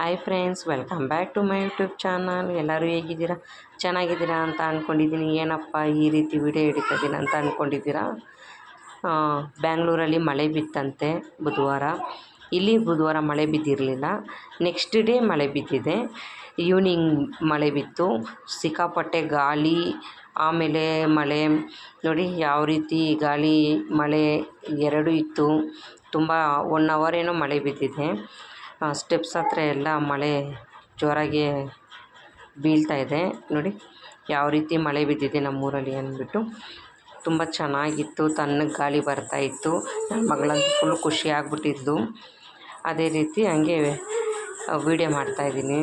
Hi friends, welcome back to my YouTube channel. ಎಲ್ಲರೂ ಹೇಗಿದ್ದೀರಾ? ಚೆನ್ನಾಗಿದ್ದೀರಾ ಅಂತ ಅಂದ್ಕೊಂಡಿದ್ದೀನಿ. ಏನಪ್ಪ ಈ ರೀತಿ ವಿಡಿಯೋ ಹಿಡಿತಿದ್ದೀನಿ ಅಂತ ಅಂದ್ಕೊಂಡಿದ್ದೀರಾ? ಬ್ಯಾಂಗ್ಳೂರಲ್ಲಿ ಮಳೆ ಬಿತ್ತಂತೆ ಬುಧವಾರ. ಇಲ್ಲಿ ಬುಧವಾರ ಮಳೆ ಬಿದ್ದಿರಲಿಲ್ಲ. ನೆಕ್ಸ್ಟ್ ಡೇ ಮಳೆ ಬಿದ್ದಿದೆ. ಈವ್ನಿಂಗ್ ಮಳೆ ಬಿತ್ತು. ಸಿಕ್ಕಾಪಟ್ಟೆ ಗಾಳಿ, ಆಮೇಲೆ ಮಳೆ ನೋಡಿ ಯಾವ ರೀತಿ ಗಾಳಿ ಮಳೆ ಎರಡೂ ಇತ್ತು. ತುಂಬ 1 hour ಏನೋ ಮಳೆ ಬಿದ್ದಿದೆ. ಸ್ಟೆಪ್ಸ್ ಹತ್ರ ಎಲ್ಲ ಮಳೆ ಜೋರಾಗಿ ಬೀಳ್ತಾಯಿದೆ. ನೋಡಿ ಯಾವ ರೀತಿ ಮಳೆ ಬಿದ್ದಿದೆ ನಮ್ಮೂರಲ್ಲಿ ಅಂದ್ಬಿಟ್ಟು. ತುಂಬ ಚೆನ್ನಾಗಿತ್ತು, ತಣ್ಣಗೆ ಗಾಳಿ ಬರ್ತಾಯಿತ್ತು. ನನ್ನ ಮಗಳಂತೂ ಫುಲ್ ಖುಷಿಯಾಗ್ಬಿಟ್ಟಿದ್ದು. ಅದೇ ರೀತಿ ಹಂಗೆ ವೀಡಿಯೋ ಮಾಡ್ತಾಯಿದ್ದೀನಿ.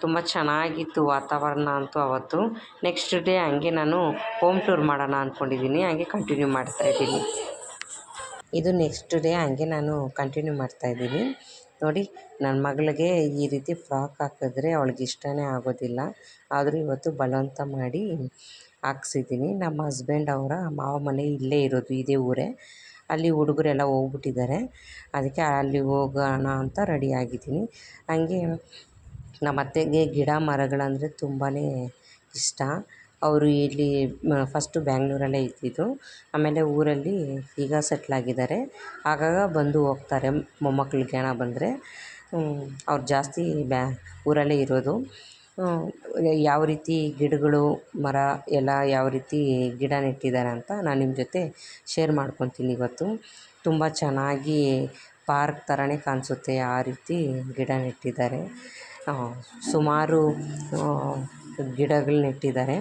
ತುಂಬ ಚೆನ್ನಾಗಿತ್ತು ವಾತಾವರಣ ಅಂತೂ ಅವತ್ತು. ನೆಕ್ಸ್ಟ್ ಡೇ ಹಂಗೆ ನಾನು ಹೋಮ್ ಟೂರ್ ಮಾಡೋಣ ಅಂದ್ಕೊಂಡಿದ್ದೀನಿ. ಹಂಗೆ ಕಂಟಿನ್ಯೂ ಮಾಡ್ತಾಯಿದ್ದೀನಿ. ಇದು ನೆಕ್ಸ್ಟ್ ಡೇ ಹಂಗೆ ನಾನು ಕಂಟಿನ್ಯೂ ಮಾಡ್ತಾಯಿದ್ದೀನಿ. ನೋಡಿ ನನ್ನ ಮಗಳಿಗೆ ಈ ರೀತಿ ಫ್ರಾಕ್ ಹಾಕಿದ್ರೆ ಅವಳಿಗೆ ಇಷ್ಟನೇ ಆಗೋದಿಲ್ಲ. ಆದರೂ ಇವತ್ತು ಬಲವಂತ ಮಾಡಿ ಹಾಕ್ಸಿದ್ದೀನಿ. ನಮ್ಮ ಹಸ್ಬೆಂಡ್ ಅವರ ಮಾವ ಮನೆ ಇಲ್ಲೇ ಇರೋದು, ಇದೇ ಊರೇ. ಅಲ್ಲಿ ಹುಡುಗರೆಲ್ಲ ಹೋಗ್ಬಿಟ್ಟಿದ್ದಾರೆ. ಅದಕ್ಕೆ ಅಲ್ಲಿ ಹೋಗೋಣ ಅಂತ ರೆಡಿಯಾಗಿದ್ದೀನಿ. ಹಾಗೆ ನಮ್ಮ ಅತ್ತೆಗೆ ಗಿಡ ಮರಗಳಂದರೆ ತುಂಬಾ ಇಷ್ಟ. ಅವರು ಇಲ್ಲಿ ಫಸ್ಟು ಬ್ಯಾಂಗ್ಳೂರಲ್ಲೇ ಇದ್ದಿದ್ದು, ಆಮೇಲೆ ಊರಲ್ಲಿ ಈಗ ಸೆಟ್ಲಾಗಿದ್ದಾರೆ. ಆಗಾಗ ಬಂದು ಹೋಗ್ತಾರೆ ಮೊಮ್ಮಕ್ಳು ಜ್ಞಾನ ಬಂದರೆ. ಅವ್ರು ಜಾಸ್ತಿ ಊರಲ್ಲೇ ಇರೋದು. ಯಾವ ರೀತಿ ಗಿಡಗಳು ಮರ ಎಲ್ಲ ಯಾವ ರೀತಿ ಗಿಡ ನೆಟ್ಟಿದ್ದಾರೆ ಅಂತ ನಾನು ನಿಮ್ಮ ಜೊತೆ ಶೇರ್ ಮಾಡ್ಕೊತೀನಿ ಇವತ್ತು. ತುಂಬ ಚೆನ್ನಾಗಿ ಪಾರ್ಕ್ ಥರನೇ ಕಾಣಿಸುತ್ತೆ, ಆ ರೀತಿ ಗಿಡ ನೆಟ್ಟಿದ್ದಾರೆ. ಸುಮಾರು ಗಿಡಗಳು ನೆಟ್ಟಿದ್ದಾರೆ.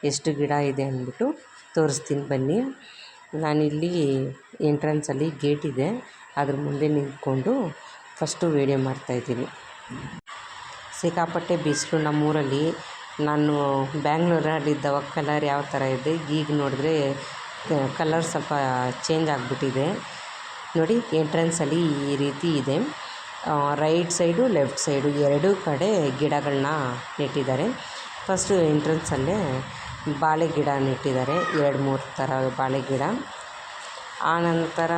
ಎಷ್ಟು ಗಿಡ ಇದೆ ಅಂದ್ಬಿಟ್ಟು ತೋರಿಸ್ತೀನಿ ಬನ್ನಿ. ನಾನಿಲ್ಲಿ ಎಂಟ್ರೆನ್ಸಲ್ಲಿ ಗೇಟ್ ಇದೆ, ಅದ್ರ ಮುಂದೆ ನಿಂತ್ಕೊಂಡು ಫಸ್ಟು ವೀಡಿಯೋ ಮಾಡ್ತಾಯಿದ್ದೀನಿ. ಸಿಕ್ಕಾಪಟ್ಟೆ ಬಿಸಿಲು ನಮ್ಮೂರಲ್ಲಿ. ನಾನು ಬ್ಯಾಂಗ್ಳೂರಲ್ಲಿದ್ದವಾಗ ಕಲರ್ ಯಾವ ಥರ ಇದೆ, ಈಗ ನೋಡಿದ್ರೆ ಕಲರ್ ಸ್ವಲ್ಪ ಚೇಂಜ್ ಆಗಿಬಿಟ್ಟಿದೆ. ನೋಡಿ ಎಂಟ್ರೆನ್ಸಲ್ಲಿ ಈ ರೀತಿ ಇದೆ. ರೈಟ್ ಸೈಡು ಲೆಫ್ಟ್ ಸೈಡು ಎರಡೂ ಕಡೆ ಗಿಡಗಳನ್ನ ನೆಟ್ಟಿದ್ದಾರೆ. ಫಸ್ಟು ಎಂಟ್ರೆನ್ಸಲ್ಲೇ ಬಾಳೆ ಗಿಡ ನೆಟ್ಟಿದ್ದಾರೆ, 2-3 ಥರ ಬಾಳೆ ಗಿಡ. ಆನಂತರ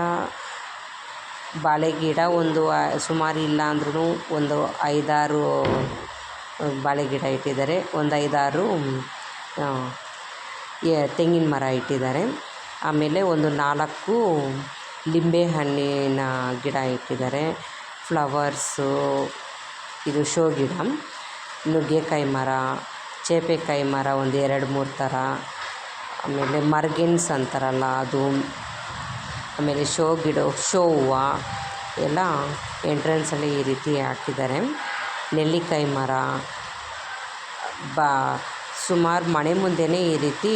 ಬಾಳೆ ಗಿಡ ಒಂದು ಸುಮಾರು ಇಲ್ಲ ಅಂದ್ರೂ ಒಂದು 5-6 ಬಾಳೆ ಗಿಡ ಇಟ್ಟಿದ್ದಾರೆ. ಒಂದು 5-6 ತೆಂಗಿನ ಮರ ಇಟ್ಟಿದ್ದಾರೆ. ಆಮೇಲೆ ಒಂದು 4 ಲಿಂಬೆ ಹಣ್ಣಿನ ಗಿಡ ಇಟ್ಟಿದ್ದಾರೆ. ಫ್ಲವರ್ಸು, ಇದು ಶೋ ಗಿಡ, ನುಗ್ಗೆಕಾಯಿ ಮರ, ಚೇಪೆಕಾಯಿ ಮರ ಒಂದು 2-3 ಥರ, ಆಮೇಲೆ ಮರ್ಗೆನ್ಸ್ ಅಂತಾರಲ್ಲ ಅದು, ಆಮೇಲೆ ಶೋ ಗಿಡ, ಶೋ ಹೂವು ಎಲ್ಲ ಎಂಟ್ರೆನ್ಸಲ್ಲಿ ಈ ರೀತಿ ಹಾಕಿದ್ದಾರೆ. ನೆಲ್ಲಿಕಾಯಿ ಮರ ಸುಮಾರು ಮನೆ ಮುಂದೆಯೇ ಈ ರೀತಿ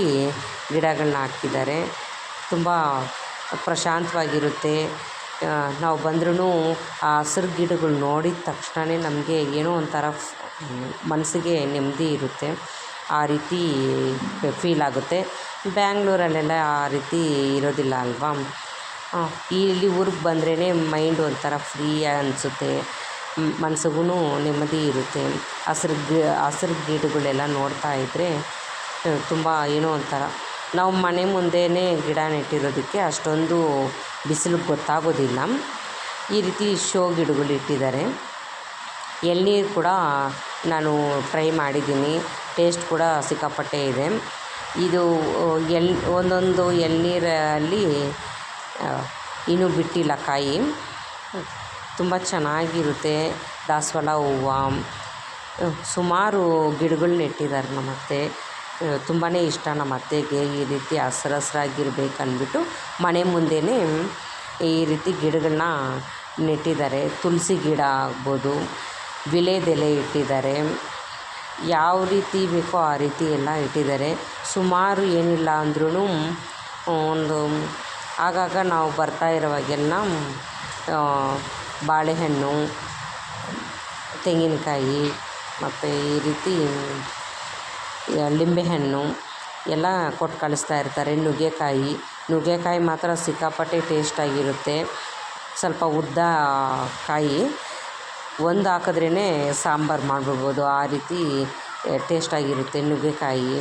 ಗಿಡಗಳನ್ನ ಹಾಕಿದ್ದಾರೆ. ತುಂಬ ಪ್ರಶಾಂತವಾಗಿರುತ್ತೆ. ನಾವು ಬಂದ್ರೂ ಆ ಹಸಿರು ಗಿಡಗಳು ನೋಡಿದ ತಕ್ಷಣವೇ ನಮಗೆ ಏನೋ ಒಂಥರ ಮನಸ್ಸಿಗೆ ನೆಮ್ಮದಿ ಇರುತ್ತೆ. ಆ ರೀತಿ ಫೀಲ್ ಆಗುತ್ತೆ. ಬ್ಯಾಂಗ್ಳೂರಲ್ಲೆಲ್ಲ ಆ ರೀತಿ ಇರೋದಿಲ್ಲ ಅಲ್ವಾ. ಇಲ್ಲಿ ಊರಿಗೆ ಬಂದ್ರೇ ಮೈಂಡ್ ಒಂಥರ ಫ್ರೀ ಅನಿಸುತ್ತೆ, ಮನಸ್ಸಿಗೂ ನೆಮ್ಮದಿ ಇರುತ್ತೆ. ಹಸಿರು ಗಿಡಗಳೆಲ್ಲ ನೋಡ್ತಾ ಇದ್ದರೆ ತುಂಬ ಏನೋ ಒಂಥರ. ನಾವು ಮನೆ ಮುಂದೆಯೇ ಗಿಡ ನೆಟ್ಟಿರೋದಕ್ಕೆ ಅಷ್ಟೊಂದು ಬಿಸಿಲು ಗೊತ್ತಾಗೋದಿಲ್ಲ. ಈ ರೀತಿ ಶೋ ಗಿಡಗಳು ಇಟ್ಟಿದ್ದಾರೆ. ಎಳ್ನೀರು ಕೂಡ ನಾನು ಟ್ರೈ ಮಾಡಿದ್ದೀನಿ, ಟೇಸ್ಟ್ ಕೂಡ ಸಿಕ್ಕಾಪಟ್ಟೆ ಇದೆ. ಇದು ಒಂದೊಂದು ಎಳ್ನೀರಲ್ಲಿ ಇನ್ನೂ ಬಿಟ್ಟಿಲ್ಲ ಕಾಯಿ. ತುಂಬ ಚೆನ್ನಾಗಿರುತ್ತೆ. ದಾಸವಾಳ ಹೂವು, ಸುಮಾರು ಗಿಡಗಳು ನೆಟ್ಟಿದ್ದಾರೆ ನಮ್ಮ ಅತ್ತೆ. ತುಂಬಾ ಇಷ್ಟ ನಮ್ಮ ಅತ್ತೆಗೆ ಈ ರೀತಿ ಹಸ್ರಾಗಿರ್ಬೇಕಂದ್ಬಿಟ್ಟು ಮನೆ ಮುಂದೆಯೇ ಈ ರೀತಿ ಗಿಡಗಳನ್ನ ನೆಟ್ಟಿದ್ದಾರೆ. ತುಳಸಿ ಗಿಡ ಆಗ್ಬೋದು, ವಿಳೆದೆಲೆ ಇಟ್ಟಿದ್ದಾರೆ. ಯಾವ ರೀತಿ ಬೇಕೋ ಆ ರೀತಿ ಎಲ್ಲ ಇಟ್ಟಿದ್ದಾರೆ. ಸುಮಾರು ಏನಿಲ್ಲ ಅಂದ್ರೂ ಒಂದು ಆಗಾಗ ನಾವು ಬರ್ತಾ ಇರೋವಾಗೆಲ್ಲ ಬಾಳೆಹಣ್ಣು, ತೆಂಗಿನಕಾಯಿ ಮತ್ತು ಈ ರೀತಿ ಲಿಂಬೆಹಣ್ಣು ಎಲ್ಲ ಕೊಟ್ಟು ಕಳಿಸ್ತಾ ಇರ್ತಾರೆ. ನುಗ್ಗೆಕಾಯಿ ಮಾತ್ರ ಸಿಕ್ಕಾಪಟ್ಟೆ ಟೇಸ್ಟಾಗಿರುತ್ತೆ. ಸ್ವಲ್ಪ ಉದ್ದ ಕಾಯಿ, ಒಂದು ಹಾಕಿದ್ರೇ ಸಾಂಬಾರು ಮಾಡಿಬಿಡ್ಬೋದು, ಆ ರೀತಿ ಟೇಸ್ಟಾಗಿರುತ್ತೆ ನುಗ್ಗೆಕಾಯಿ.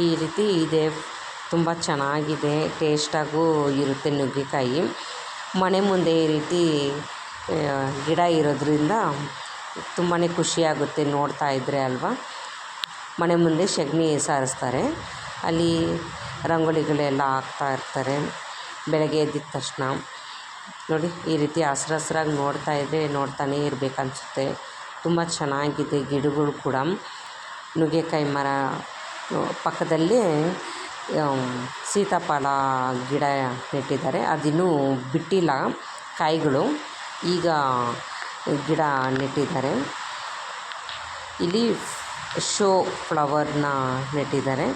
ಈ ರೀತಿ ಇದೆ, ತುಂಬ ಚೆನ್ನಾಗಿದೆ, ಟೇಸ್ಟಾಗೂ ಇರುತ್ತೆ ನುಗ್ಗೆಕಾಯಿ. ಮನೆ ಮುಂದೆ ಈ ರೀತಿ ಗಿಡ ಇರೋದ್ರಿಂದ ತುಂಬಾ ಖುಷಿಯಾಗುತ್ತೆ ನೋಡ್ತಾ ಇದ್ದರೆ ಅಲ್ವಾ. ಮನೆ ಮುಂದೆ ಸಗಣಿ ಸಾರಿಸ್ತಾರೆ, ಅಲ್ಲಿ ರಂಗೋಲಿಗಳೆಲ್ಲ ಹಾಕ್ತಾ ಇರ್ತಾರೆ ಬೆಳಗ್ಗೆ ಎದ್ದಿದ ತಕ್ಷಣ. ನೋಡಿ ಈ ರೀತಿ ಹಸ್ರಾಗಿ ನೋಡ್ತಾ ಇದ್ದರೆ ನೋಡ್ತಾನೇ ಇರಬೇಕನ್ಸುತ್ತೆ. ತುಂಬ ಚೆನ್ನಾಗಿದೆ ಗಿಡಗಳು ಕೂಡ. ನುಗ್ಗೆಕಾಯಿ ಮರ ಪಕ್ಕದಲ್ಲಿ ಸೀತಾಫಲ ಗಿಡ ನೆಟ್ಟಿದ್ದಾರೆ, ಅದಿನ್ನೂ ಬಿಟ್ಟಿಲ್ಲ ಕಾಯಿಗಳು, ಈಗ ಗಿಡ ನೆಟ್ಟಿದ್ದಾರೆ. ಇಲ್ಲಿ ಶೋ ಫ್ಲವರ್ನ ನೆಟ್ಟಿದ್ದಾರೆ.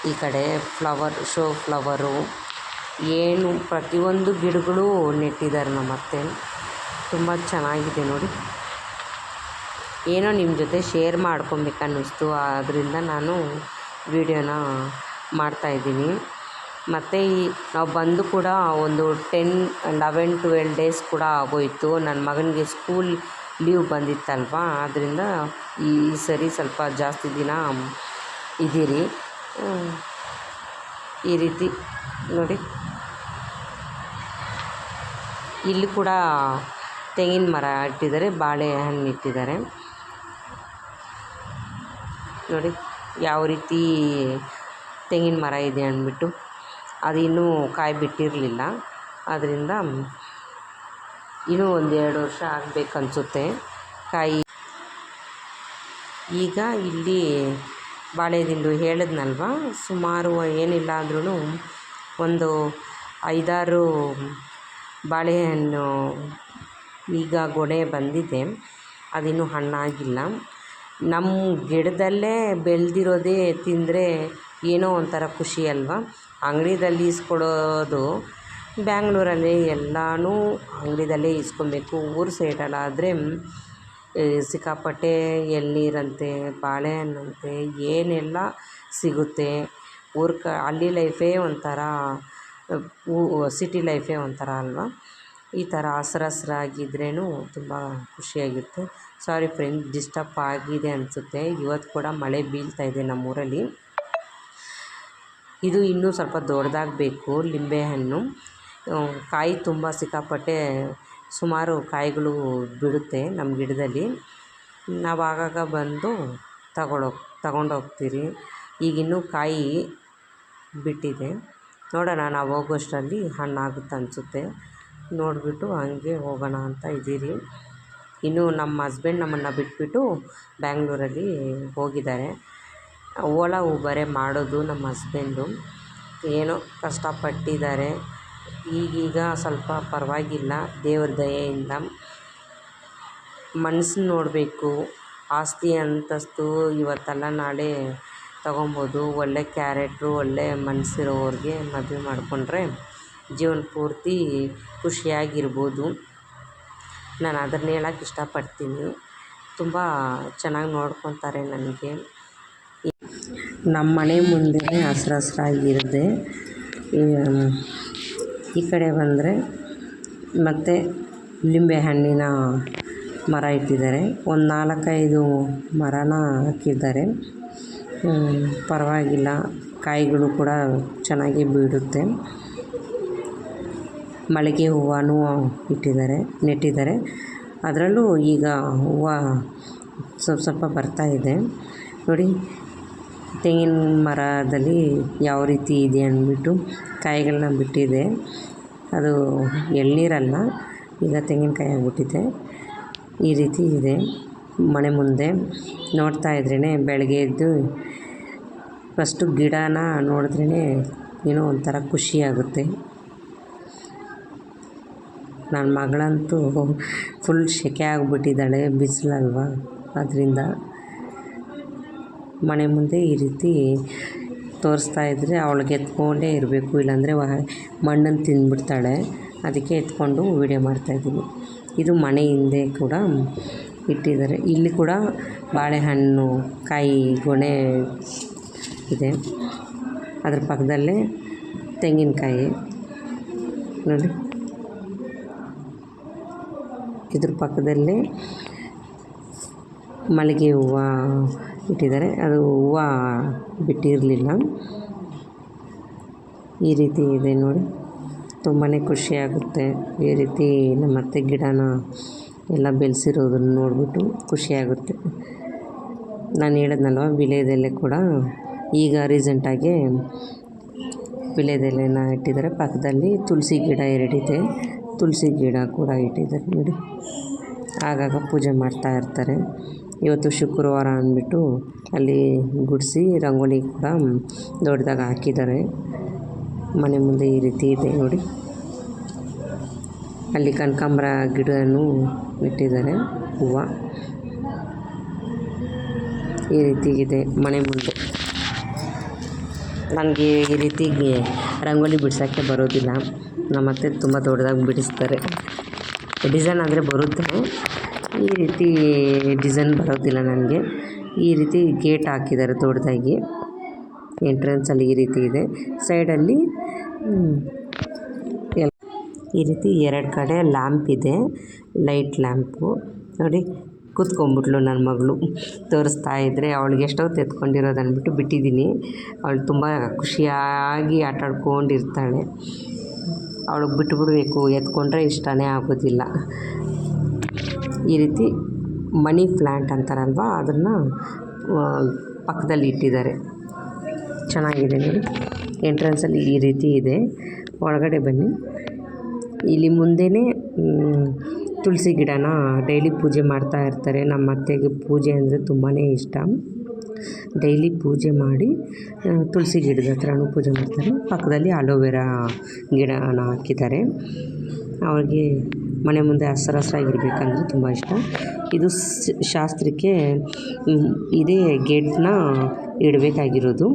ಈ ಕಡೆ ಶೋ ಫ್ಲವರು ಏನು ಪ್ರತಿಯೊಂದು ಗಿಡಗಳು ನೆಟ್ಟಿದ್ದಾರೆ ನಮ್ಮತ್ತೆ. ತುಂಬ ಚೆನ್ನಾಗಿದೆ ನೋಡಿ. ಏನೋ ನಿಮ್ಮ ಜೊತೆ ಶೇರ್ ಮಾಡ್ಕೊಬೇಕನ್ನಿಸ್ತು, ಆದ್ದರಿಂದ ನಾನು ವಿಡಿಯೋನ ಮಾಡ್ತಾಯಿದ್ದೀನಿ. ಮತ್ತು ನಾವು ಬಂದು ಕೂಡ ಒಂದು 11-12 ಡೇಸ್ ಕೂಡ ಆಗೋಯಿತು. ನನ್ನ ಮಗನಿಗೆ ಸ್ಕೂಲ್ ಲೀವ್ ಬಂದಿತ್ತಲ್ವ, ಆದ್ದರಿಂದ ಈ ಸರಿ ಸ್ವಲ್ಪ ಜಾಸ್ತಿ ದಿನ ಇದ್ದೀರಿ. ಈ ರೀತಿ ನೋಡಿ, ಇಲ್ಲಿ ಕೂಡ ತೆಂಗಿನ ಮರ ಇಟ್ಟಿದ್ದಾರೆ, ಬಾಳೆಹಣ್ಣು ಇಟ್ಟಿದ್ದಾರೆ. ನೋಡಿ ಯಾವ ರೀತಿ ತೆಂಗಿನ ಮರ ಇದೆ ಅಂದ್ಬಿಟ್ಟು. ಅದು ಇನ್ನೂ ಕಾಯಿ ಬಿಟ್ಟಿರಲಿಲ್ಲ, ಆದ್ದರಿಂದ ಇನ್ನೂ 1-2 ವರ್ಷ ಆಗಬೇಕನ್ಸುತ್ತೆ ಕಾಯಿ. ಈಗ ಇಲ್ಲಿ ಬಾಳೆದಿಂಡು ಹೇಳಿದ್ನಲ್ವ, ಸುಮಾರು ಏನಿಲ್ಲ ಅಂದ್ರೂ ಒಂದು 5-6 ಬಾಳೆಹಣ್ಣು ಈಗ ಗೊನೆ ಬಂದಿದೆ, ಅದಿನ್ನೂ ಹಣ್ಣಾಗಿಲ್ಲ. ನಮ್ಮ ಗಿಡದಲ್ಲೇ ಬೆಳೆದಿರೋದೇ ತಿಂದರೆ ಏನೋ ಒಂಥರ ಖುಷಿ ಅಲ್ವಾ. ಅಂಗಡಿದಲ್ಲಿ ಈಸ್ಕೊಡೋದು, ಬ್ಯಾಂಗ್ಳೂರಲ್ಲಿ ಎಲ್ಲನೂ ಅಂಗಡಿದಲ್ಲೇ ಈಸ್ಕೊಬೇಕು. ಊರು ಸೈಡಲ್ಲಾದರೆ ಸಿಕ್ಕಾಪಟ್ಟೆ ಎಳನೀರಂತೆ, ಬಾಳೆಹಣ್ಣಂತೆ ಏನೆಲ್ಲ ಸಿಗುತ್ತೆ. ಹಳ್ಳಿ ಲೈಫೇ ಒಂಥರ, ಸಿಟಿ ಲೈಫೇ ಒಂಥರ ಅಲ್ವಾ. ಈ ಥರ ಹಸ್ರಾಗಿದ್ರೂ ತುಂಬ ಖುಷಿಯಾಗಿರುತ್ತೆ. ಸಾರಿ ಫ್ರೆಂಡ್ಸ್, ಡಿಸ್ಟರ್ಬ್ ಆಗಿದೆ ಅನಿಸುತ್ತೆ. ಇವತ್ತು ಕೂಡ ಮಳೆ ಬೀಳ್ತಾ ಇದೆ ನಮ್ಮೂರಲ್ಲಿ. ಇದು ಇನ್ನೂ ಸ್ವಲ್ಪ ದೊಡ್ಡದಾಗಬೇಕು ಲಿಂಬೆಹಣ್ಣು. ಕಾಯಿ ತುಂಬ ಸಿಕ್ಕಾಪಟ್ಟೆ ಸುಮಾರು ಕಾಯಿಗಳು ಬಿಡುತ್ತೆ ನಮ್ಮ ಗಿಡದಲ್ಲಿ. ನಾವು ಆಗಾಗ ಬಂದು ತಗೊಂಡೋಗ್ತೀರಿ. ಈಗಿನ್ನೂ ಕಾಯಿ ಬಿಟ್ಟಿದೆ, ನೋಡೋಣ ನಾವು ಹೋಗೋಷ್ಟರಲ್ಲಿ ಹಣ್ಣಾಗುತ್ತೆ ಅನಿಸುತ್ತೆ. ನೋಡಿಬಿಟ್ಟು ಹಂಗೆ ಹೋಗೋಣ ಅಂತ ಇದ್ದೀರಿ. ಇನ್ನು ನಮ್ಮ ಹಸ್ಬೆಂಡ್ ನಮ್ಮನ್ನು ಬಿಟ್ಬಿಟ್ಟು ಬ್ಯಾಂಗ್ಳೂರಲ್ಲಿ ಹೋಗಿದ್ದಾರೆ. ಓಲಾ ಊಬರೇ ಮಾಡೋದು ನಮ್ಮ ಹಸ್ಬೆಂಡು. ಏನೋ ಕಷ್ಟಪಟ್ಟಿದ್ದಾರೆ, ಈಗೀಗ ಸ್ವಲ್ಪ ಪರವಾಗಿಲ್ಲ ದೇವ್ರ ದಯೆಯಿಂದ. ಮನಸ್ಸನ್ನ ನೋಡಬೇಕು, ಆಸ್ತಿ ಅಂತಸ್ತು ಇವತ್ತಲ್ಲ ನಾಳೆ ತಗೊಬೋದು. ಒಳ್ಳೆ ಕ್ಯಾರೆಕ್ಟ್ರು, ಒಳ್ಳೆ ಮನಸ್ಸಿರೋವ್ರಿಗೆ ಮದುವೆ ಮಾಡಿಕೊಂಡ್ರೆ ಜೀವನ ಪೂರ್ತಿ ಖುಷಿಯಾಗಿರ್ಬೋದು. ನಾನು ಅದನ್ನ ಹೇಳೋಕ್ಕೆ ಇಷ್ಟಪಡ್ತೀನಿ. ತುಂಬ ಚೆನ್ನಾಗಿ ನೋಡ್ಕೊತಾರೆ ನನಗೆ. ನಮ್ಮ ಮನೆ ಮುಂದೆ ಹಸ್ರಾಗಿರುತ್ತೆ. ಈ ಕಡೆ ಬಂದರೆ ಮತ್ತು ಲಿಂಬೆಹಣ್ಣಿನ ಮರ ಇಟ್ಟಿದ್ದಾರೆ. ಒಂದು 4-5 ಮರನ ಹಾಕಿದ್ದಾರೆ. ಪರವಾಗಿಲ್ಲ, ಕಾಯಿಗಳು ಕೂಡ ಚೆನ್ನಾಗಿ ಬಿಡುತ್ತೆ. ಮಲ್ಲಿಗೆ ಹೂವನೂ ನೆಟ್ಟಿದ್ದಾರೆ. ಅದರಲ್ಲೂ ಈಗ ಹೂವು ಸ್ವಲ್ಪ ಬರ್ತಾಯಿದೆ ನೋಡಿ. ತೆಂಗಿನ ಮರದಲ್ಲಿ ಯಾವ ರೀತಿ ಇದೆ ಅಂದ್ಬಿಟ್ಟು ಕಾಯಿಗಳನ್ನ ಬಿಟ್ಟಿದೆ. ಅದು ಎಳನೀರಲ್ಲ, ಈಗ ತೆಂಗಿನಕಾಯಿ ಆಗಿಬಿಟ್ಟಿದೆ. ಈ ರೀತಿ ಇದೆ ಮನೆ ಮುಂದೆ. ನೋಡ್ತಾ ಇದ್ರೇ ಬೆಳಗ್ಗೆ ಎದ್ದು ಫಸ್ಟು ಗಿಡನ ನೋಡಿದ್ರೇ ಏನೋ ಒಂಥರ ಖುಷಿಯಾಗುತ್ತೆ. ನನ್ನ ಮಗಳಂತೂ ಫುಲ್ ಸೆಕೆ ಆಗಿಬಿಟ್ಟಿದ್ದಾಳೆ, ಬಿಸಿಲಲ್ವ, ಅದರಿಂದ ಮನೆ ಮುಂದೆ ಈ ರೀತಿ ತೋರಿಸ್ತಾ ಇದ್ದರೆ ಅವಳಿಗೆ ಎತ್ಕೊಂಡೇ ಇರಬೇಕು, ಇಲ್ಲಾಂದರೆ ಮಣ್ಣನ್ನು ತಿಂದ್ಬಿಡ್ತಾಳೆ. ಅದಕ್ಕೆ ಎತ್ಕೊಂಡು ವೀಡಿಯೋ ಮಾಡ್ತಾಯಿದ್ದೀನಿ. ಇದು ಮನೆ ಹಿಂದೆ ಕೂಡ ಇಟ್ಟಿದ್ದಾರೆ. ಇಲ್ಲಿ ಕೂಡ ಬಾಳೆಹಣ್ಣು ಕಾಯಿ ಗೊನೆ ಇದೆ, ಅದ್ರ ಪಕ್ಕದಲ್ಲೇ ತೆಂಗಿನಕಾಯಿ ನೋಡಿ. ಇದ್ರ ಪಕ್ಕದಲ್ಲೇ ಮಲ್ಲಿಗೆ ಹೂವು ಇಟ್ಟಿದ್ದಾರೆ, ಅದು ಹೂವು ಬಿಟ್ಟಿರಲಿಲ್ಲ. ಈ ರೀತಿ ಇದೆ ನೋಡಿ. ತುಂಬಾ ಖುಷಿಯಾಗುತ್ತೆ ಈ ರೀತಿ ನಮ್ಮತ್ತೆ ಗಿಡನ ಎಲ್ಲ ಬೆಳೆಸಿರೋದನ್ನು ನೋಡಿಬಿಟ್ಟು ಖುಷಿಯಾಗುತ್ತೆ. ನಾನು ಹೇಳಿದ್ನಲ್ವ ವೀಳ್ಯದೆಲೆ ಕೂಡ ಈಗ ರೀಸೆಂಟಾಗಿ ವೀಳ್ಯದೆಲೆನ ಇಟ್ಟಿದ್ದಾರೆ. ಪಕ್ಕದಲ್ಲಿ ತುಳಸಿ ಗಿಡ 2 ಇದೆ, ತುಳಸಿ ಗಿಡ ಕೂಡ ಇಟ್ಟಿದ್ದಾರೆ ನೋಡಿ. ಆಗಾಗ ಪೂಜೆ ಮಾಡ್ತಾ ಇರ್ತಾರೆ. ಇವತ್ತು ಶುಕ್ರವಾರ ಅಂದ್ಬಿಟ್ಟು ಅಲ್ಲಿ ಗುಡಿಸಿ ರಂಗೋಲಿ ಕೂಡ ದೊಡ್ಡದಾಗಿ ಹಾಕಿದ್ದಾರೆ. ಮನೆ ಮುಂದೆ ಈ ರೀತಿ ಇದೆ ನೋಡಿ. ಅಲ್ಲಿ ಕನಕಾಂಬರ ಗಿಡನೂ ಇಟ್ಟಿದ್ದಾರೆ, ಹೂವು ಈ ರೀತಿ ಇದೆ ಮನೆ ಮುಂದೆ. ನನಗೆ ಈ ರೀತಿ ರಂಗೋಲಿ ಬಿಡ್ಸೋಕ್ಕೆ ಬರೋದಿಲ್ಲ. ನಮ್ಮತ್ತೆ ತುಂಬ ದೊಡ್ಡದಾಗಿ ಬಿಡಿಸ್ತಾರೆ. ಡಿಸೈನ್ ಆದರೆ ಬರುತ್ತೆ, ಈ ರೀತಿ ಡಿಸೈನ್ ಬರೋದಿಲ್ಲ ನನಗೆ. ಈ ರೀತಿ ಗೇಟ್ ಹಾಕಿದ್ದಾರೆ ದೊಡ್ಡದಾಗಿ. ಎಂಟ್ರೆನ್ಸಲ್ಲಿ ಈ ರೀತಿ ಇದೆ. ಸೈಡಲ್ಲಿ ಈ ರೀತಿ 2 ಕಡೆ ಲ್ಯಾಂಪ್ ಇದೆ, ಲೈಟ್ ಲ್ಯಾಂಪು ನೋಡಿ. ಕೂತ್ಕೊಂಡ್ಬಿಟ್ಲು ನನ್ನ ಮಗಳು, ತೋರಿಸ್ತಾ ಇದ್ದರೆ ಅವಳಿಗೆ ಎಷ್ಟೊತ್ತು ಎತ್ಕೊಂಡಿರೋದು ಅಂದ್ಬಿಟ್ಟು ಬಿಟ್ಟಿದ್ದೀನಿ. ಅವಳು ತುಂಬ ಖುಷಿಯಾಗಿ ಆಟಾಡ್ಕೊಂಡಿರ್ತಾಳೆ. ಅವಳಿಗೆ ಬಿಟ್ಟುಬಿಡಬೇಕು, ಎತ್ಕೊಂಡ್ರೆ ಇಷ್ಟನೇ ಆಗೋದಿಲ್ಲ. ಈ ರೀತಿ ಮನಿ ಪ್ಲ್ಯಾಂಟ್ ಅಂತಾರಲ್ವ, ಅದನ್ನು ಪಕ್ಕದಲ್ಲಿ ಇಟ್ಟಿದ್ದಾರೆ. ಚೆನ್ನಾಗಿದೆ ನೋಡಿ. ಎಂಟ್ರೆನ್ಸಲ್ಲಿ ಈ ರೀತಿ ಇದೆ. ಒಳಗಡೆ ಬನ್ನಿ. ಇಲ್ಲಿ ಮುಂದೆಯೇ ತುಳಸಿ ಗಿಡನ ಡೈಲಿ ಪೂಜೆ ಮಾಡ್ತಾ ಇರ್ತಾರೆ. ನಮ್ಮ ಅತ್ತೆಗೆ ಪೂಜೆ ಅಂದರೆ ತುಂಬಾ ಇಷ್ಟ. ಡೈಲಿ ಪೂಜೆ ಮಾಡಿ ತುಳಸಿ ಗಿಡದ ಹತ್ರನೂ ಪೂಜೆ ಮಾಡ್ತಾರೆ. ಪಕ್ಕದಲ್ಲಿ ಅಲೋವೆರಾ ಗಿಡನ ಹಾಕಿದ್ದಾರೆ. ಅವ್ರಿಗೆ ಮನೆ ಮುಂದೆ ಹಸಿರಾಗಿರ್ಬೇಕಂದ್ರೆ ತುಂಬ ಇಷ್ಟ. ಇದು ಶಾಸ್ತ್ರಕ್ಕೆ ಇದೇ ಗೇಟ್ನ ಇಡಬೇಕಾಗಿರೋದು.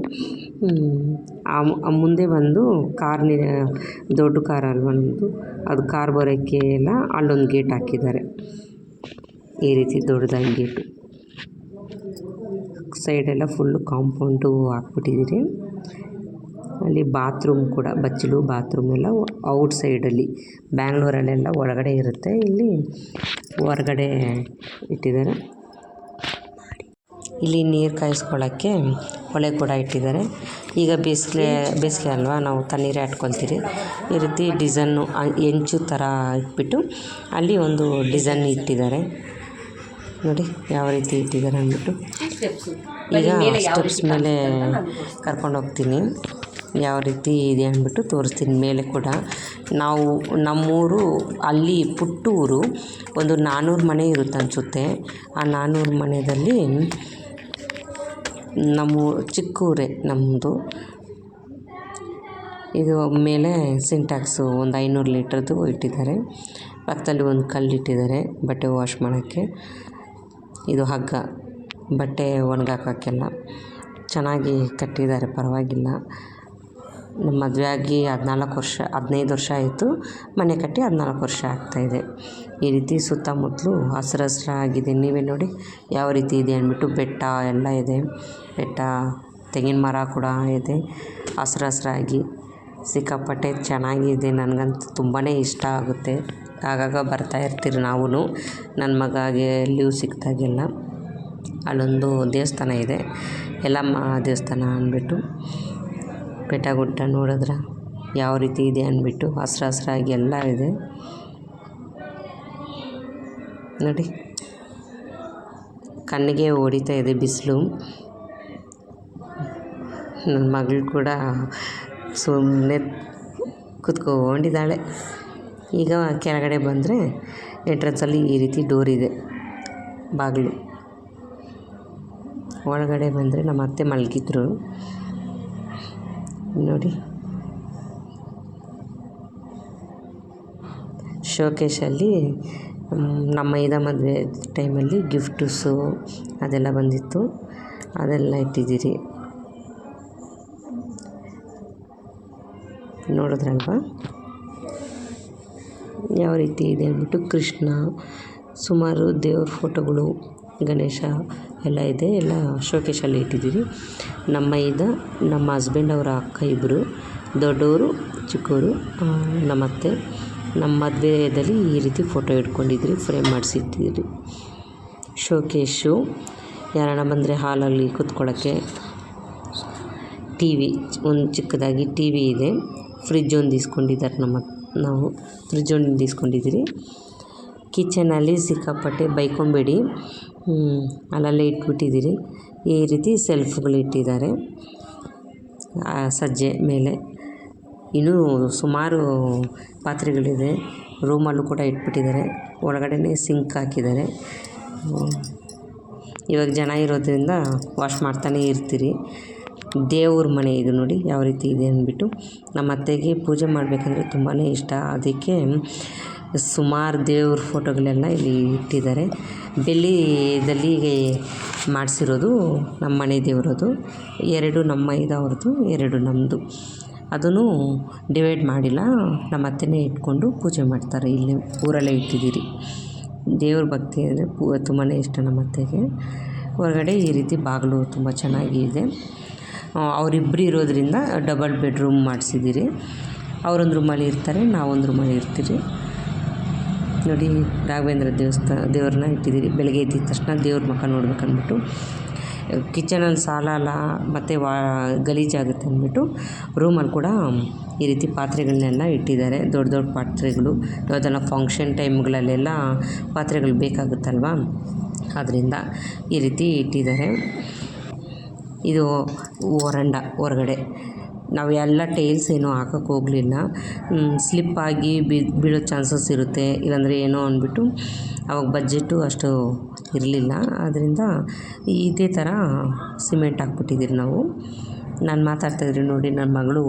ಮುಂದೆ ಬಂದು ದೊಡ್ಡ ಕಾರ್ ಅಲ್ವ ನಮ್ಮದು, ಅದು ಕಾರ್ ಬರೋಕ್ಕೆ ಎಲ್ಲ ಅಲ್ಲೊಂದು ಗೇಟ್ ಹಾಕಿದ್ದಾರೆ. ಈ ರೀತಿ ದೊಡ್ಡದಾಗಿ ಗೇಟು. ಸೈಡೆಲ್ಲ ಫುಲ್ಲು ಕಾಂಪೌಂಡು ಹಾಕ್ಬಿಟ್ಟಿದ್ದೀರಿ. ಅಲ್ಲಿ ಬಾತ್ರೂಮ್ ಕೂಡ, ಬಚ್ಚಲು ಬಾತ್ರೂಮ್ ಎಲ್ಲ ಔಟ್ ಸೈಡಲ್ಲಿ. ಬ್ಯಾಂಗ್ಳೂರಲ್ಲೆಲ್ಲ ಒಳಗಡೆ ಇರುತ್ತೆ, ಇಲ್ಲಿ ಹೊರಗಡೆ ಇಟ್ಟಿದ್ದಾರೆ. ಇಲ್ಲಿ ನೀರು ಕಾಯಿಸ್ಕೊಳ್ಳೋಕ್ಕೆ ಹೊಳೆ ಕೂಡ ಇಟ್ಟಿದ್ದಾರೆ. ಈಗ ಬೇಸಿಗೆ ಅಲ್ವಾ, ನಾವು ತಣ್ಣೀರೇ ಇಟ್ಕೊಳ್ತೀರಿ. ಈ ರೀತಿ ಡಿಸೈನು ಹೆಂಚು ಥರ ಇಟ್ಬಿಟ್ಟು ಅಲ್ಲಿ ಒಂದು ಡಿಸೈನ್ ಇಟ್ಟಿದ್ದಾರೆ ನೋಡಿ, ಯಾವ ರೀತಿ ಇಟ್ಟಿದ್ದಾರೆ ಅಂದ್ಬಿಟ್ಟು. ಈಗ ಸ್ಟೆಪ್ಸ್ ಮೇಲೆ ಕರ್ಕೊಂಡೋಗ್ತೀನಿ, ಯಾವ ರೀತಿ ಇದೆ ಅಂದ್ಬಿಟ್ಟು ತೋರಿಸ್ತೀನಿ. ಮೇಲೆ ಕೂಡ ನಮ್ಮೂರು ಅಲ್ಲಿ ಪುಟ್ಟೂರು, ಒಂದು 400 ಮನೆ ಇರುತ್ತೆ ಅನಿಸುತ್ತೆ. ಆ 400 ಮನೆಯಲ್ಲಿ ಚಿಕ್ಕೂರೇ ನಮ್ಮದು. ಇದು ಮೇಲೆ ಸಿಂಟ್ಯಾಕ್ಸು ಒಂದು 500 ಲೀಟ್ರದ್ದು ಇಟ್ಟಿದ್ದಾರೆ. ಪಕ್ಕದಲ್ಲಿ ಒಂದು ಕಲ್ಲು ಇಟ್ಟಿದ್ದಾರೆ ಬಟ್ಟೆ ವಾಶ್ ಮಾಡೋಕ್ಕೆ. ಇದು ಹಗ್ಗ, ಬಟ್ಟೆ ಒಣಗಾಕೋಕ್ಕೆಲ್ಲ ಚೆನ್ನಾಗಿ ಕಟ್ಟಿದ್ದಾರೆ, ಪರವಾಗಿಲ್ಲ. ನಮ್ಮ ಮದುವೆ ಆಗಿ 15 ವರ್ಷ ಆಯಿತು. ಮನೆ ಕಟ್ಟಿ 14 ವರ್ಷ ಆಗ್ತಾಯಿದೆ. ಈ ರೀತಿ ಸುತ್ತಮುತ್ತಲು ಹಸಿರಾಗಿದೆ. ನೀವೇ ನೋಡಿ ಯಾವ ರೀತಿ ಇದೆ ಅಂದ್ಬಿಟ್ಟು. ಬೆಟ್ಟ ಎಲ್ಲ ಇದೆ, ಬೆಟ್ಟ, ತೆಂಗಿನ ಮರ ಕೂಡ ಇದೆ. ಹಸಿರಾಗಿ ಸಿಕ್ಕಾಪಟ್ಟೆ ಚೆನ್ನಾಗಿದೆ. ನನಗಂತೂ ತುಂಬಾ ಇಷ್ಟ ಆಗುತ್ತೆ. ಆಗಾಗ ಬರ್ತಾ ಇರ್ತೀರಿ ನಾವು, ನನ್ನ ಮಗಗೆ ಲೀವ್ ಸಿಕ್ಕಿದಾಗೆಲ್ಲ. ಅಲ್ಲೊಂದು ದೇವಸ್ಥಾನ ಇದೆ, ಯಲ್ಲಮ್ಮ ದೇವಸ್ಥಾನ ಅಂದ್ಬಿಟ್ಟು. ಬೆಟ್ಟ ಗುಡ್ಡ ನೋಡಿದ್ರೆ ಯಾವ ರೀತಿ ಇದೆ ಅಂದ್ಬಿಟ್ಟು ಹಸಿರಾಗಿ ಎಲ್ಲ ಇದೆ ನೋಡಿ. ಕಣ್ಣಿಗೆ ಹೊಡಿತಾ ಇದೆ ಬಿಸಿಲು. ನನ್ನ ಮಗಳು ಕೂಡ ಸುಮ್ಮನೆ ಕೂತ್ಕೊಂಡಿದ್ದಾಳೆ. ಈಗ ಕೆಳಗಡೆ ಬಂದರೆ ಎಂಟ್ರೆನ್ಸಲ್ಲಿ ಈ ರೀತಿ ಡೋರ್ ಇದೆ, ಬಾಗಿಲು. ಒಳಗಡೆ ಬಂದರೆ ನಮ್ಮ ಅತ್ತೆ ಮಲಗಿದ್ರು ನೋಡಿ. ಶೋಕೇಶಲ್ಲಿ ನಮ್ಮ ಮದುವೆ ಟೈಮಲ್ಲಿ ಗಿಫ್ಟುಸು ಅದೆಲ್ಲ ಬಂದಿತ್ತು, ಅದೆಲ್ಲ ಇಟ್ಟಿದ್ದೀರಿ. ನೋಡಿದ್ರಲ್ವ ಯಾವ ರೀತಿ ಇದೆ ಅಂದ್ಬಿಟ್ಟು. ಕೃಷ್ಣ, ಸುಮಾರು ದೇವ್ರ ಫೋಟೋಗಳು, ಗಣೇಶ ಎಲ್ಲ ಇದೆ. ಎಲ್ಲ ಶೋಕೇಶಲ್ಲಿ ಇಟ್ಟಿದ್ದೀರಿ. ನಮ್ಮ ಹಸ್ಬೆಂಡ್ ಅವರ ಅಕ್ಕ ಇಬ್ಬರು, ದೊಡ್ಡವರು ಚಿಕ್ಕವರು, ನಮ್ಮತ್ತೆ. ನಮ್ಮ ಮದುವೆಯಲ್ಲಿ ಈ ರೀತಿ ಫೋಟೋ ಇಟ್ಕೊಂಡಿದ್ರಿ, ಫ್ರೇಮ್ ಮಾಡಿಸಿಟ್ಟಿದ್ರಿ. ಶೋಕೇಶು, ಯಾರನ್ನ ಬಂದರೆ ಹಾಲಲ್ಲಿ ಕೂತ್ಕೊಳ್ಳೋಕ್ಕೆ. ಟಿ ವಿ, ಒಂದು ಚಿಕ್ಕದಾಗಿ ಟಿ ವಿ ಇದೆ. ಫ್ರಿಜ್ ಒಂದು ಇಸ್ಕೊಂಡಿದ್ದಾರೆ ನಾವು ಫ್ರಿಜ್ ಒಂದು ಇಸ್ಕೊಂಡಿದ್ದೀರಿ. ಕಿಚನಲ್ಲಿ ಸಿಕ್ಕಾಪಟ್ಟೆ ಬೈಕೊಂಬೇಡಿ, ಅಲ್ಲಲ್ಲೇ ಇಟ್ಬಿಟ್ಟಿದ್ದೀರಿ. ಈ ರೀತಿ ಸೆಲ್ಫ್ಗಳು ಇಟ್ಟಿದ್ದಾರೆ ಸಜ್ಜೆ ಮೇಲೆ. ಇನ್ನೂ ಸುಮಾರು ಪಾತ್ರೆಗಳಿದೆ. ರೂಮಲ್ಲೂ ಕೂಡ ಇಟ್ಬಿಟ್ಟಿದ್ದಾರೆ. ಒಳಗಡೆ ಸಿಂಕ್ ಹಾಕಿದ್ದಾರೆ. ಇವಾಗ ಜನ ಇರೋದ್ರಿಂದ ವಾಶ್ ಮಾಡ್ತಾನೇ ಇರ್ತೀರಿ. ದೇವ್ರ ಮನೆ ಇದು ನೋಡಿ ಯಾವ ರೀತಿ ಇದೆ ಅಂದ್ಬಿಟ್ಟು. ನಮ್ಮ ಅತ್ತೆಗೆ ಪೂಜೆ ಮಾಡಬೇಕಂದ್ರೆ ತುಂಬಾ ಇಷ್ಟ. ಅದಕ್ಕೆ ಸುಮಾರು ದೇವ್ರ ಫೋಟೋಗಳೆಲ್ಲ ಇಲ್ಲಿ ಇಟ್ಟಿದ್ದಾರೆ. ಬೆಳ್ಳಿದಲ್ಲಿ ಮಾಡಿಸಿರೋದು ನಮ್ಮ ಮನೆ ದೇವರದು. 2 ನಮ್ಮ ಇದವ್ರದ್ದು, 2 ನಮ್ಮದು. ಅದನ್ನು ಡಿವೈಡ್ ಮಾಡಿಲ್ಲ. ನಮ್ಮ ಅತ್ತೆನೇ ಇಟ್ಕೊಂಡು ಪೂಜೆ ಮಾಡ್ತಾರೆ. ಇಲ್ಲಿ ಊರಲ್ಲೇ ಇಟ್ಟಿದ್ದೀರಿ. ದೇವ್ರ ಭಕ್ತಿ ಅಂದರೆ ತುಂಬಾ ಇಷ್ಟ ನಮ್ಮ ಅತ್ತೆಗೆ. ಹೊರಗಡೆ ಈ ರೀತಿ ಬಾಗಿಲು ತುಂಬ ಚೆನ್ನಾಗಿದೆ. ಅವರಿಬ್ಬರು ಇರೋದ್ರಿಂದ ಡಬಲ್ ಬೆಡ್ರೂಮ್ ಮಾಡಿಸಿದ್ದೀರಿ. ಅವರೊಂದು ರೂಮಲ್ಲಿ ಇರ್ತಾರೆ, ನಾವೊಂದು ರೂಮಲ್ಲಿ ಇರ್ತೀರಿ. ನೋಡಿ ರಾಘವೇಂದ್ರ ದೇವ್ರನ್ನ ಇಟ್ಟಿದ್ದೀರಿ. ಬೆಳಗ್ಗೆ ಎದ್ದಿದ ತಕ್ಷಣ ದೇವ್ರ ಮುಖ ನೋಡ್ಬೇಕಂದ್ಬಿಟ್ಟು. ಕಿಚನಲ್ಲಿ ಸಾಲಲ್ಲ ಮತ್ತು ಗಲೀಜಾಗುತ್ತೆ ಅಂದ್ಬಿಟ್ಟು ರೂಮಲ್ಲಿ ಕೂಡ ಈ ರೀತಿ ಪಾತ್ರೆಗಳನ್ನೆಲ್ಲ ಇಟ್ಟಿದ್ದಾರೆ. ದೊಡ್ಡ ದೊಡ್ಡ ಪಾತ್ರೆಗಳು, ಯಾವುದೆಲ್ಲ ಫಂಕ್ಷನ್ ಟೈಮ್ಗಳಲ್ಲೆಲ್ಲ ಪಾತ್ರೆಗಳು ಬೇಕಾಗುತ್ತಲ್ವ, ಆದ್ದರಿಂದ ಈ ರೀತಿ ಇಟ್ಟಿದ್ದಾರೆ. ಇದು ವರಂಡ ಹೊರಗಡೆ. ನಾವು ಎಲ್ಲ ಟೈಲ್ಸ್ ಏನೂ ಹಾಕೋಕ್ಕೆ ಹೋಗಲಿಲ್ಲ. ಸ್ಲಿಪ್ಪಾಗಿ ಬೀಳೋ ಚಾನ್ಸಸ್ ಇರುತ್ತೆ, ಇಲ್ಲಾಂದರೆ ಏನೋ ಅಂದ್ಬಿಟ್ಟು ಅವಾಗ ಬಜೆಟು ಅಷ್ಟು ಇರಲಿಲ್ಲ. ಆದ್ದರಿಂದ ಇದೇ ಥರ ಸಿಮೆಂಟ್ ಹಾಕ್ಬಿಟ್ಟಿದ್ದೀರಿ ನಾವು. ನಾನು ಮಾತಾಡ್ತಾಯಿದ್ರಿ ನೋಡಿ, ನನ್ನ ಮಗಳು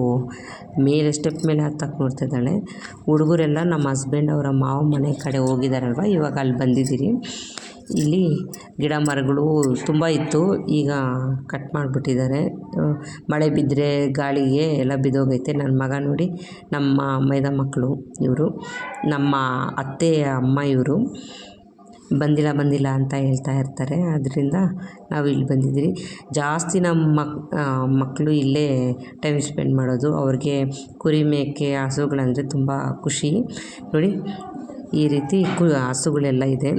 ಮೇಲೆ ಸ್ಟೆಪ್ ಮೇಲೆ ಹತ್ತಕ್ಕೆ ನೋಡ್ತಿದ್ದಾಳೆ. ಹುಡುಗರೆಲ್ಲ ನಮ್ಮ ಹಸ್ಬೆಂಡ್ ಅವರ ಮಾವ ಮನೆ ಕಡೆ ಹೋಗಿದ್ದಾರಲ್ವ, ಇವಾಗ ಅಲ್ಲಿ ಬಂದಿದ್ದೀರಿ. ಇಲ್ಲಿ ಗಿಡ ಮರಗಳು ತುಂಬ ಇತ್ತು, ಈಗ ಕಟ್ ಮಾಡಿಬಿಟ್ಟಿದ್ದಾರೆ. ಮಳೆ ಬಿದ್ದರೆ ಗಾಳಿಗೆ ಎಲ್ಲ ಬಿದ್ದೋಗೈತೆ. ನನ್ನ ಮಗ ನೋಡಿ, ನಮ್ಮ ಮೈದ ಮಕ್ಕಳು ಇವರು, ನಮ್ಮ ಅತ್ತೆಯ ಅಮ್ಮ ಇವರು. ಬಂದಿಲ್ಲ ಅಂತ ಹೇಳ್ತಾ ಇರ್ತಾರೆ. ಆದ್ದರಿಂದ ನಾವು ಇಲ್ಲಿ ಬಂದಿದ್ದೀರಿ. ಜಾಸ್ತಿ ನಮ್ಮ ಮಕ್ಕಳು ಇಲ್ಲೇ ಟೈಮ್ ಸ್ಪೆಂಡ್ ಮಾಡೋದು. ಅವ್ರಿಗೆ ಕುರಿ ಮೇಕೆ ಹಸುಗಳಂದರೆ ತುಂಬ ಖುಷಿ. ನೋಡಿ ಈ ರೀತಿ ಹಸುಗಳೆಲ್ಲ ಇದೆ.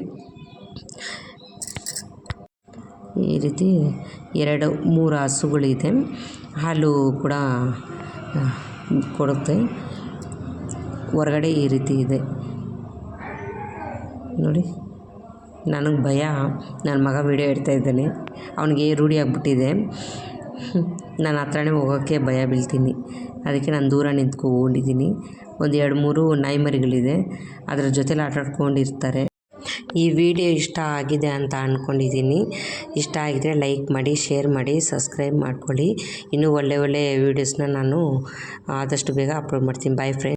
ಈ ರೀತಿ 2-3 ಹಸುಗಳಿದೆ. ಹಾಲು ಕೂಡ ಕೊಡುತ್ತೆ. ಹೊರಗಡೆ ಈ ರೀತಿ ಇದೆ ನೋಡಿ. ನನಗೆ ಭಯ, ನನ್ನ ಮಗ ವಿಡಿಯೋ ಇಡ್ತಾ ಇದ್ದಾನೆ, ಅವನಿಗೆ ರೂಢಿ ಆಗಿಬಿಟ್ಟಿದೆ. ನಾನು ಹತ್ರನೇ ಹೋಗೋಕ್ಕೆ ಭಯ ಬೀಳ್ತೀನಿ. ಅದಕ್ಕೆ ನಾನು ದೂರ ನಿಂತ್ಕೊಂಡಿದ್ದೀನಿ. ಒಂದು 2-3 ನಾಯಿ ಮರಿಗಳಿದೆ, ಅದರ ಜೊತೆಲಿ ಆಟಾಡ್ಕೊಂಡಿರ್ತಾರೆ. ಈ ವಿಡಿಯೋ ಇಷ್ಟ ಆಗಿದೆ ಅಂತ ಅಂದ್ಕೊಂಡಿದ್ದೀನಿ. ಇಷ್ಟ ಆಗಿದರೆ ಲೈಕ್ ಮಾಡಿ, ಶೇರ್ ಮಾಡಿ, ಸಬ್ಸ್ಕ್ರೈಬ್ ಮಾಡ್ಕೊಳ್ಳಿ. ಇನ್ನೂ ಒಳ್ಳೆ ವೀಡಿಯೋಸ್ನ ನಾನು ಆದಷ್ಟು ಬೇಗ ಅಪ್ಲೋಡ್ ಮಾಡ್ತೀನಿ. Bye friends.